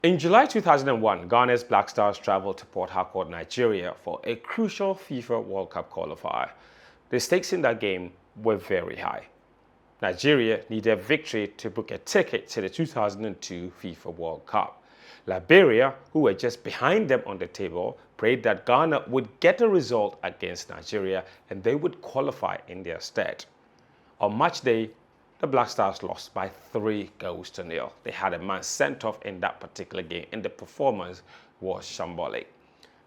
In July 2001, Ghana's Black Stars traveled to Port Harcourt, Nigeria for a crucial FIFA World Cup qualifier. The stakes in that game were very high. Nigeria needed a victory to book a ticket to the 2002 FIFA World Cup. Liberia, who were just behind them on the table, prayed that Ghana would get a result against Nigeria and they would qualify in their stead. On match day, the Black Stars lost by 3-0. They had a man sent off in that particular game and the performance was shambolic.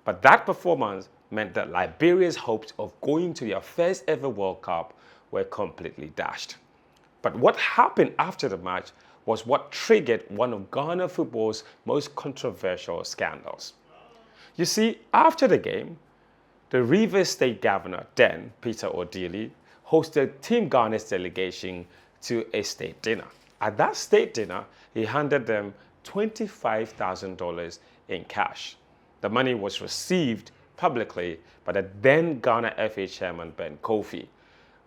But that performance meant that Liberia's hopes of going to their first ever World Cup were completely dashed. But what happened after the match was what triggered one of Ghana football's most controversial scandals. You see, after the game, the Rivers State Governor, then Peter Odili, hosted Team Ghana's delegation to a state dinner. At that state dinner, he handed them $25,000 in cash. The money was received publicly by the then Ghana FA chairman Ben Kofi,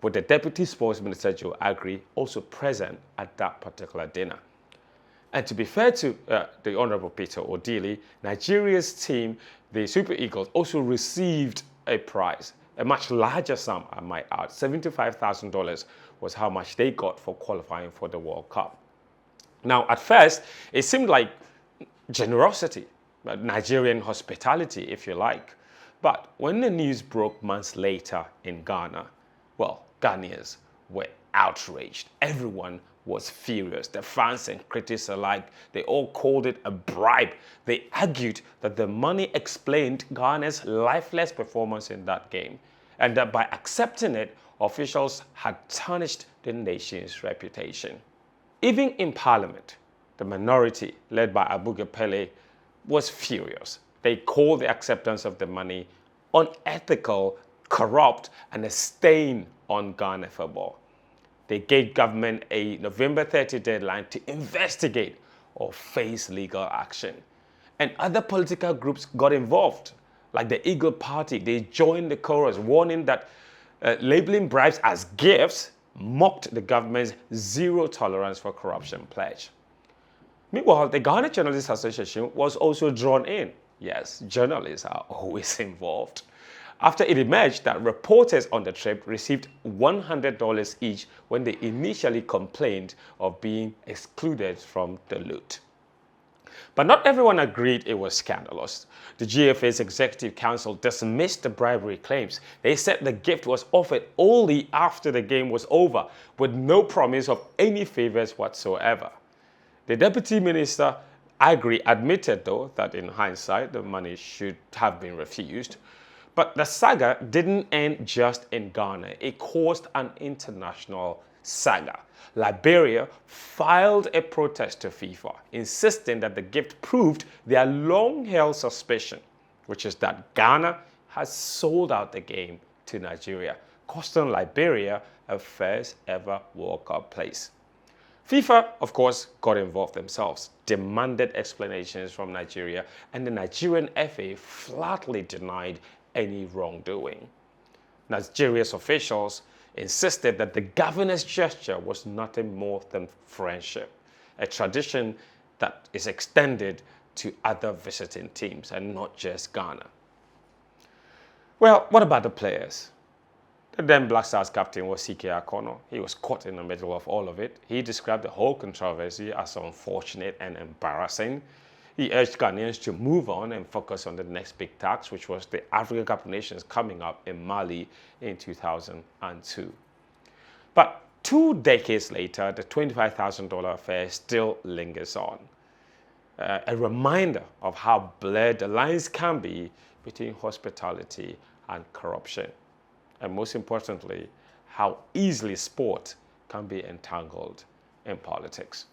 with the Deputy Sports Minister Joe Agri also present at that particular dinner. And to be fair to the Honorable Peter Odili, Nigeria's team, the Super Eagles, also received a prize, a much larger sum, I might add. $75,000 was how much they got for qualifying for the World Cup. Now, at first, it seemed like generosity, Nigerian hospitality, if you like. But when the news broke months later in Ghana, well, Ghanaians were outraged. Everyone was furious. The fans and critics alike, they all called it a bribe. They argued that the money explained Ghana's lifeless performance in that game, and that by accepting it, officials had tarnished the nation's reputation. Even in Parliament, the minority, led by Abuga Pele, was furious. They called the acceptance of the money unethical, corrupt, and a stain on Ghana football. They gave government a November 30 deadline to investigate or face legal action. And other political groups got involved, like the Eagle Party. They joined the chorus, warning that labeling bribes as gifts mocked the government's zero tolerance for corruption pledge. Meanwhile, the Ghana Journalists Association was also drawn in. Yes, journalists are always involved. After it emerged that reporters on the trip received $100 each when they initially complained of being excluded from the loot. But not everyone agreed it was scandalous. The GFA's Executive Council dismissed the bribery claims. They said the gift was offered only after the game was over, with no promise of any favors whatsoever. The Deputy Minister Agri admitted, though, that in hindsight the money should have been refused. But the saga didn't end just in Ghana. It caused an international saga. Liberia filed a protest to FIFA, insisting that the gift proved their long-held suspicion, which is that Ghana has sold out the game to Nigeria, costing Liberia a first ever World Cup place. FIFA, of course, got involved themselves, demanded explanations from Nigeria, and the Nigerian FA flatly denied any wrongdoing. Nigeria's officials insisted that the governor's gesture was nothing more than friendship, a tradition that is extended to other visiting teams and not just Ghana. Well, what about the players? The then Black Stars captain was CK Akono. He was caught in the middle of all of it. He described the whole controversy as unfortunate and embarrassing. He urged Ghanaians to move on and focus on the next big task, which was the African Cup of Nations coming up in Mali in 2002. But 2 decades later, the $25,000 affair still lingers on. A reminder of how blurred the lines can be between hospitality and corruption. And most importantly, how easily sport can be entangled in politics.